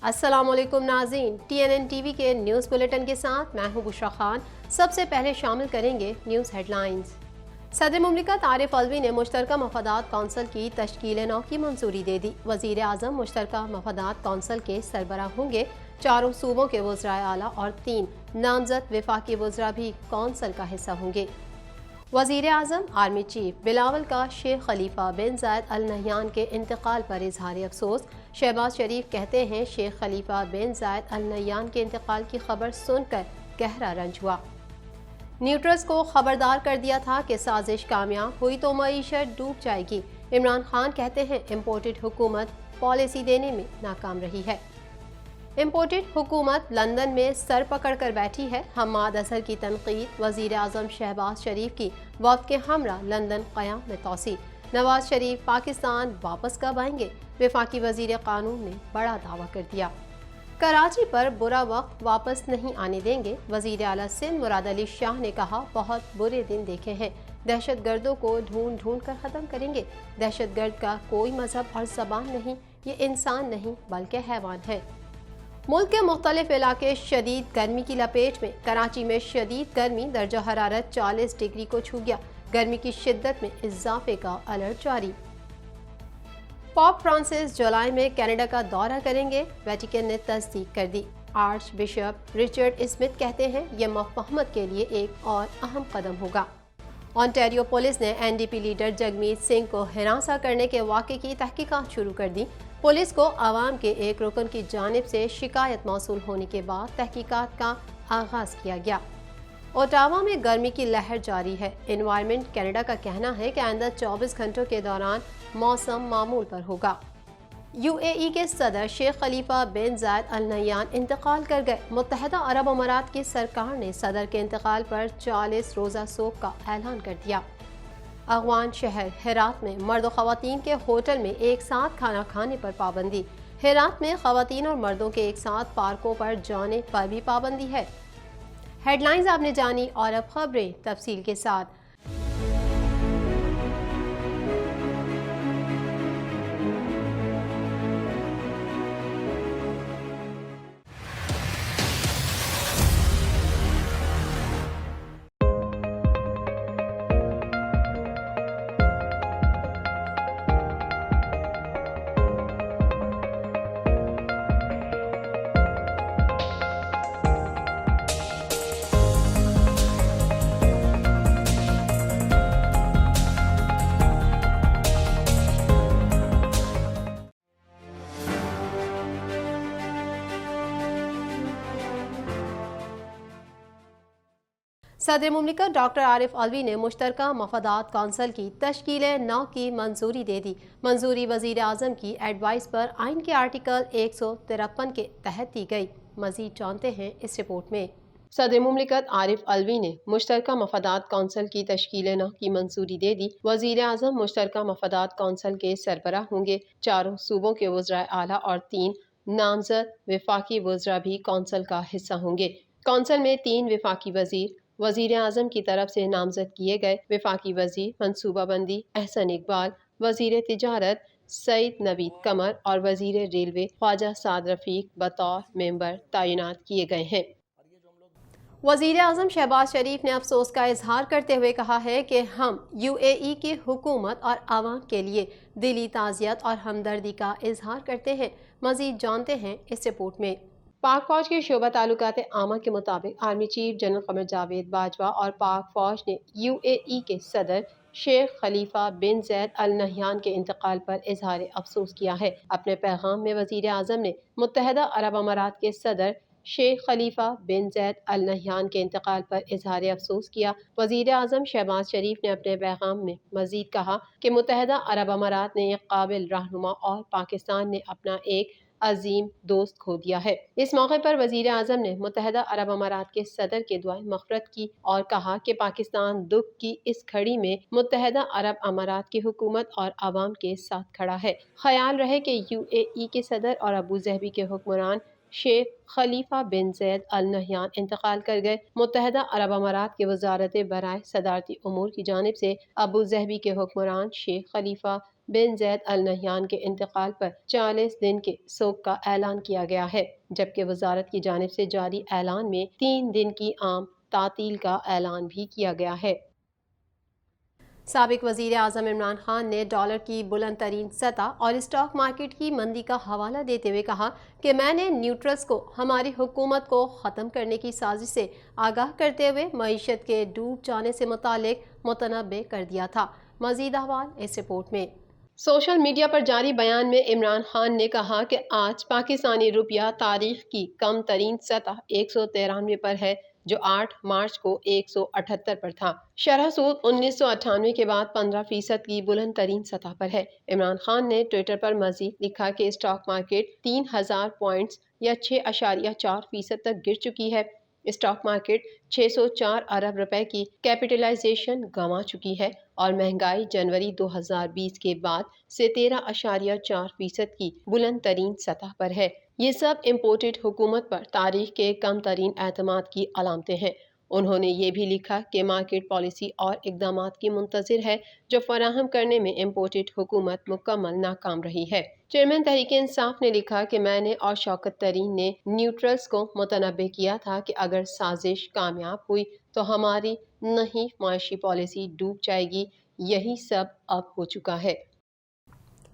السلام علیکم ناظرین، TNN ٹی وی کے نیوز بلیٹن کے ساتھ میں ہوں بشرا خان۔ سب سے پہلے شامل کریں گے نیوز ہیڈ لائنز۔ صدر مملکت عارف الوی نے مشترکہ مفادات کونسل کی تشکیل نو کی منظوری دے دی۔ وزیر اعظم مشترکہ مفادات کونسل کے سربراہ ہوں گے۔ چاروں صوبوں کے وزرائے اعلیٰ اور 3 نامزد وفاقی وزراء بھی کونسل کا حصہ ہوں گے۔ وزیر اعظم آرمی چیف بلاول کا شیخ خلیفہ بن زائد ال نہیان کے انتقال پر اظہار افسوس۔ شہباز شریف کہتے ہیں شیخ خلیفہ بن زائد ال نہیان کے انتقال کی خبر سن کر گہرا رنج ہوا۔ نیوٹرس کو خبردار کر دیا تھا کہ سازش کامیاب ہوئی تو معیشت ڈوب جائے گی۔ عمران خان کہتے ہیں امپورٹڈ حکومت پالیسی دینے میں ناکام رہی ہے۔ امپورٹڈ حکومت لندن میں سر پکڑ کر بیٹھی ہے۔ حماد اظہر کی تنقید۔ وزیر اعظم شہباز شریف کی وفد کے ہمراہ لندن قیام میں توسیع۔ نواز شریف پاکستان واپس کب آئیں گے؟ وفاقی وزیر قانون نے بڑا دعویٰ کر دیا۔ کراچی پر برا وقت واپس نہیں آنے دیں گے۔ وزیر اعلیٰ سندھ مراد علی شاہ نے کہا بہت برے دن دیکھے ہیں، دہشت گردوں کو ڈھونڈ کر ختم کریں گے۔ دہشت گرد کا کوئی مذہب اور زبان نہیں، یہ انسان نہیں بلکہ حیوان ہے۔ ملک کے مختلف علاقے شدید گرمی کی لپیٹ میں۔ کراچی میں شدید گرمی، درجہ حرارت 40 ڈگری کو چھو گیا۔ گرمی کی شدت میں اضافے کا الرٹ جاری۔ پوپ فرانسس جولائی میں کینیڈا کا دورہ کریں گے، ویٹیکن نے تصدیق کر دی۔ آرچ بشپ رچرڈ اسمتھ کہتے ہیں یہ مفاہمت کے لیے ایک اور اہم قدم ہوگا۔ انٹیریو پولیس نے NDP لیڈر جگمیت سنگھ کو ہراساں کرنے کے واقعے کی تحقیقات شروع کر دی۔ پولیس کو عوام کے ایک رکن کی جانب سے شکایت موصول ہونے کے بعد تحقیقات کا آغاز کیا گیا۔ اوٹاوا میں گرمی کی لہر جاری ہے۔ انوائرمنٹ کینیڈا کا کہنا ہے کہ آئندہ 24 گھنٹوں کے دوران موسم معمول پر ہوگا۔ UAE کے صدر شیخ خلیفہ بن زائد ال نہیان انتقال کر گئے۔ متحدہ عرب امارات کی سرکار نے صدر کے انتقال پر 40 روزہ سوگ کا اعلان کر دیا۔ افغان شہر ہرات میں مرد و خواتین کے ہوٹل میں ایک ساتھ کھانا کھانے پر پابندی۔ ہرات میں خواتین اور مردوں کے ایک ساتھ پارکوں پر جانے پر بھی پابندی ہے۔ ہیڈ لائنز آپ نے جانی اور اب خبریں تفصیل کے ساتھ۔ صدر مملکت ڈاکٹر عارف الوی نے مشترکہ مفادات کونسل کی تشکیل نو کی منظوری دے دی۔ منظوری وزیر اعظم کی ایڈوائس پر آئین کے آرٹیکل 153 کے تحت دی گئی۔ مزید جانتے ہیں اس رپورٹ میں۔ صدر مملکت عارف الوی نے مشترکہ مفادات کونسل کی تشکیل نو کی منظوری دے دی۔ وزیر اعظم مشترکہ مفادات کونسل کے سربراہ ہوں گے۔ چاروں صوبوں کے وزرائے اعلیٰ اور 3 نامزد وفاقی وزراء بھی کونسل کا حصہ ہوں گے۔ کونسل میں 3 وفاقی وزیر اعظم کی طرف سے نامزد کیے گئے۔ وفاقی وزیر منصوبہ بندی احسن اقبال، وزیر تجارت سعید نوید قمر اور وزیر ریلوے خواجہ سعد رفیق بطور ممبر تعینات کیے گئے ہیں۔ وزیر اعظم شہباز شریف نے افسوس کا اظہار کرتے ہوئے کہا ہے کہ ہم UAE کی حکومت اور عوام کے لیے دلی تعزیت اور ہمدردی کا اظہار کرتے ہیں۔ مزید جانتے ہیں اس رپورٹ میں۔ پاک فوج کے شعبہ تعلقات عامہ کے مطابق army chief general Qamar Javed Bajwa اور پاک فوج نے UAE کے صدر شیخ خلیفہ بن زید ال نہیان کے انتقال پر اظہار افسوس کیا ہے۔ اپنے پیغام میں وزیر اعظم نے متحدہ عرب امارات کے صدر شیخ خلیفہ بن زید ال نہیان کے انتقال پر اظہار افسوس کیا۔ وزیر اعظم شہباز شریف نے اپنے پیغام میں مزید کہا کہ متحدہ عرب امارات نے ایک قابل رہنما اور پاکستان نے اپنا ایک عظیم دوست کھو دیا ہے۔ اس موقع پر وزیر اعظم نے متحدہ عرب امارات کے صدر کے دعائیں مغفرت کی اور کہا کہ پاکستان دکھ کی اس گھڑی میں متحدہ عرب امارات کی حکومت اور عوام کے ساتھ کھڑا ہے۔ خیال رہے کہ UAE کے صدر اور ابوظہبی کے حکمران شیخ خلیفہ بن زید ال نہیان انتقال کر گئے۔ متحدہ عرب امارات کے وزارت برائے صدارتی امور کی جانب سے ابو ظہبی کے حکمران شیخ خلیفہ بن زید ال نہیان کے انتقال پر 40 دن کے سوگ کا اعلان کیا گیا ہے، جبکہ وزارت کی جانب سے جاری اعلان میں 3 دن کی عام تعطیل کا اعلان بھی کیا گیا ہے۔ سابق وزیر اعظم عمران خان نے ڈالر کی بلند ترین سطح اور اسٹاک مارکیٹ کی مندی کا حوالہ دیتے ہوئے کہا کہ میں نے نیوٹرلز کو ہماری حکومت کو ختم کرنے کی سازش سے آگاہ کرتے ہوئے معیشت کے ڈوب جانے سے متعلق متنبع کر دیا تھا۔ مزید احوال اس رپورٹ میں۔ سوشل میڈیا پر جاری بیان میں عمران خان نے کہا کہ آج پاکستانی روپیہ تاریخ کی کم ترین سطح 193 پر ہے، جو 8 مارچ کو 178 پر تھا۔ شرح سود 1998 کے بعد 15% کی بلند ترین سطح پر ہے۔ عمران خان نے ٹویٹر پر مزید لکھا کہ اسٹاک مارکیٹ 3000 پوائنٹس یا 6.4% تک گر چکی ہے۔ اسٹاک مارکیٹ 604 ارب روپے کی کیپٹلائزیشن گنوا چکی ہے اور مہنگائی جنوری 2020 کے بعد سے 13.4% کی بلند ترین سطح پر ہے۔ یہ سب امپورٹڈ حکومت پر تاریخ کے کم ترین اعتماد کی علامتیں ہیں۔ انہوں نے یہ بھی لکھا کہ مارکیٹ پالیسی اور اقدامات کی منتظر ہے جو فراہم کرنے میں امپورٹڈ حکومت مکمل ناکام رہی ہے۔ چیئرمین تحریک انصاف نے لکھا کہ میں نے اور شوکت ترین نے نیوٹرلز کو متنبع کیا تھا کہ اگر سازش کامیاب ہوئی تو ہماری نئی معاشی پالیسی ڈوب جائے گی۔ یہی سب اب ہو چکا ہے۔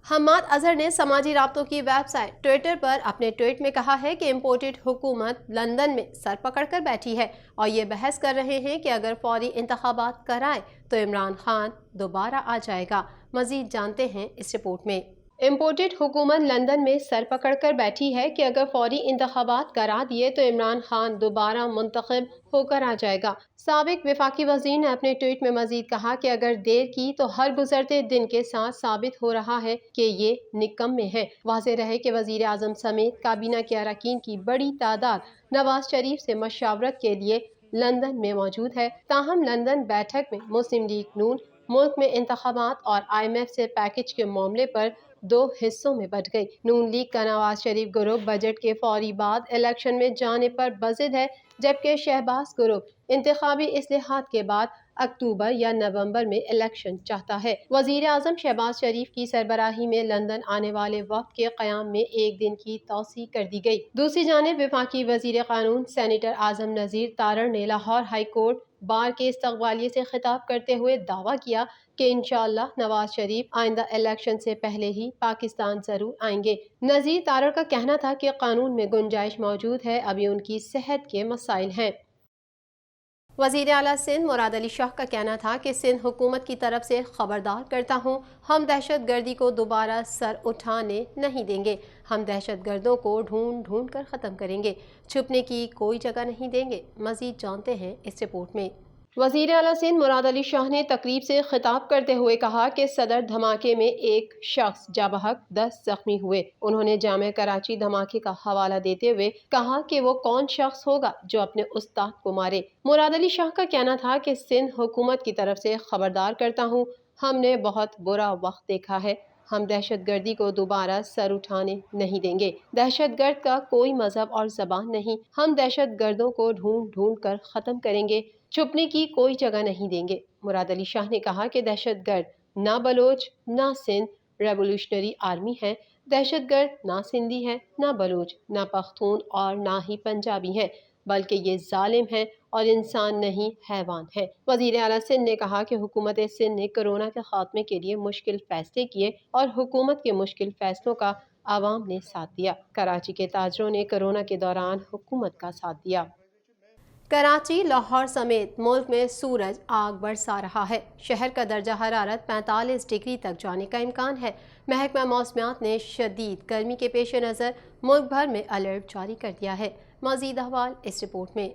حماد اظہر نے سماجی رابطوں کی ویب سائٹ ٹویٹر پر اپنے ٹویٹ میں کہا ہے کہ امپورٹڈ حکومت لندن میں سر پکڑ کر بیٹھی ہے اور یہ بحث کر رہے ہیں کہ اگر فوری انتخابات کرائے تو عمران خان دوبارہ آ جائے گا۔ مزید جانتے ہیں اس رپورٹ میں۔ امپورٹڈ حکومت لندن میں سر پکڑ کر بیٹھی ہے کہ اگر فوری انتخابات کرا دیے تو عمران خان دوبارہ منتخب ہو کر آ جائے گا۔ سابق وفاقی وزیر نے اپنے ٹویٹ میں مزید کہا کہ اگر دیر کی تو ہر گزرتے دن کے ساتھ ثابت ہو رہا ہے کہ یہ نکمے ہیں۔ واضح رہے کہ وزیر اعظم سمیت کابینہ کے اراکین کی بڑی تعداد نواز شریف سے مشاورت کے لیے لندن میں موجود ہے، تاہم لندن بیٹھک میں مسلم لیگ نون ملک میں انتخابات اور IMF سے پیکج کے معاملے پر 2 حصوں میں بٹ گئی۔ نون لیگ کا نواز شریف گروپ بجٹ کے فوری بعد الیکشن میں جانے پر بضد ہے، جبکہ شہباز گروپ انتخابی اصلاحات کے بعد اکتوبر یا نومبر میں الیکشن چاہتا ہے۔ وزیر اعظم شہباز شریف کی سربراہی میں لندن آنے والے وفد کے قیام میں 1 دن کی توسیع کر دی گئی۔ دوسری جانب وفاقی وزیر قانون سینیٹر اعظم نذیر تارڑ نے لاہور ہائی کورٹ بار کے استقبالیے سے خطاب کرتے ہوئے دعویٰ کیا کہ انشاءاللہ نواز شریف آئندہ الیکشن سے پہلے ہی پاکستان ضرور آئیں گے۔ نذیر تارڑ کا کہنا تھا کہ قانون میں گنجائش موجود ہے، ابھی ان کی صحت کے مسائل ہیں۔ وزیر اعلیٰ سندھ مراد علی شاہ کا کہنا تھا کہ سندھ حکومت کی طرف سے خبردار کرتا ہوں، ہم دہشت گردی کو دوبارہ سر اٹھانے نہیں دیں گے۔ ہم دہشت گردوں کو ڈھونڈ ڈھونڈ کر ختم کریں گے، چھپنے کی کوئی جگہ نہیں دیں گے۔ مزید جانتے ہیں اس رپورٹ میں۔ وزیر اعلیٰ سندھ مراد علی شاہ نے تقریب سے خطاب کرتے ہوئے کہا کہ صدر دھماکے میں 1 شخص جاں بحق 10 زخمی ہوئے۔ انہوں نے جامعہ کراچی دھماکے کا حوالہ دیتے ہوئے کہا کہ وہ کون شخص ہوگا جو اپنے استاد کو مارے۔ مراد علی شاہ کا کہنا تھا کہ سندھ حکومت کی طرف سے خبردار کرتا ہوں، ہم نے بہت برا وقت دیکھا ہے، ہم دہشت گردی کو دوبارہ سر اٹھانے نہیں دیں گے۔ دہشت گرد کا کوئی مذہب اور زبان نہیں، ہم دہشت گردوں کو ڈھونڈ ڈھونڈ کر ختم کریں گے، چھپنے کی کوئی جگہ نہیں دیں گے۔ مراد علی شاہ نے کہا کہ دہشت گرد نہ بلوچ نہ سندھ ریولیوشنری آرمی ہے، دہشت گرد نہ سندھی ہے، نہ بلوچ، نہ پختون اور نہ ہی پنجابی ہیں، بلکہ یہ ظالم ہیں اور انسان نہیں حیوان ہیں۔ وزیر اعلیٰ سندھ نے کہا کہ حکومت سندھ نے کورونا کے خاتمے کے لیے مشکل فیصلے کیے اور حکومت کے مشکل فیصلوں کا عوام نے ساتھ دیا۔ کراچی کے تاجروں نے کورونا کے دوران حکومت کا ساتھ دیا۔ کراچی، لاہور سمیت ملک میں سورج آگ برسا رہا ہے۔ شہر کا درجہ حرارت 45 ڈگری تک جانے کا امکان ہے۔ محکمہ موسمیات نے شدید گرمی کے پیش نظر ملک بھر میں الرٹ جاری کر دیا ہے۔ مزید احوال اس رپورٹ میں۔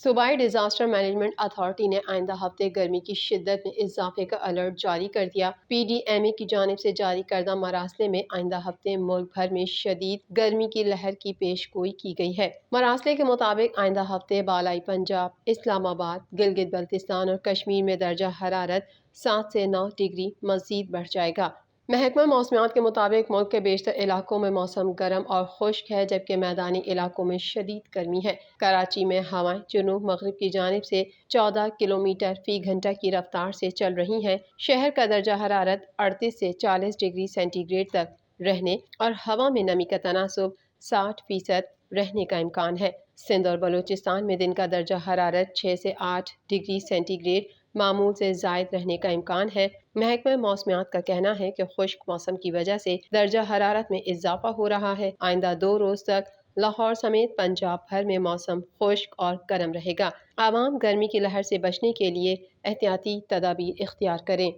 صوبائی ڈیزاسٹر مینجمنٹ اتھارٹی نے آئندہ ہفتے گرمی کی شدت میں اضافے کا الرٹ جاری کر دیا۔ PDMA کی جانب سے جاری کردہ مراسلے میں آئندہ ہفتے ملک بھر میں شدید گرمی کی لہر کی پیش گوئی کی گئی ہے۔ مراسلے کے مطابق آئندہ ہفتے بالائی پنجاب، اسلام آباد، گلگت بلتستان اور کشمیر میں درجہ حرارت 7 سے 9 ڈگری مزید بڑھ جائے گا۔ محکمہ موسمیات کے مطابق ملک کے بیشتر علاقوں میں موسم گرم اور خشک ہے، جبکہ میدانی علاقوں میں شدید گرمی ہے۔ کراچی میں ہوائیں جنوب مغرب کی جانب سے 14 کلومیٹر فی گھنٹہ کی رفتار سے چل رہی ہیں۔ شہر کا درجہ حرارت 38 سے 40 ڈگری سینٹی گریڈ تک رہنے اور ہوا میں نمی کا تناسب 60% رہنے کا امکان ہے۔ سندھ اور بلوچستان میں دن کا درجہ حرارت 6 سے 8 ڈگری سینٹی گریڈ معمول سے زائد رہنے کا امکان ہے۔ محکمہ موسمیات کا کہنا ہے کہ خشک موسم کی وجہ سے درجہ حرارت میں اضافہ ہو رہا ہے۔ آئندہ 2 روز تک لاہور سمیت پنجاب بھر میں موسم خشک اور گرم رہے گا۔ عوام گرمی کی لہر سے بچنے کے لیے احتیاطی تدابیر اختیار کریں۔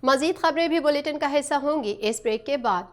مزید خبریں بھی بلیٹن کا حصہ ہوں گی اس بریک کے بعد۔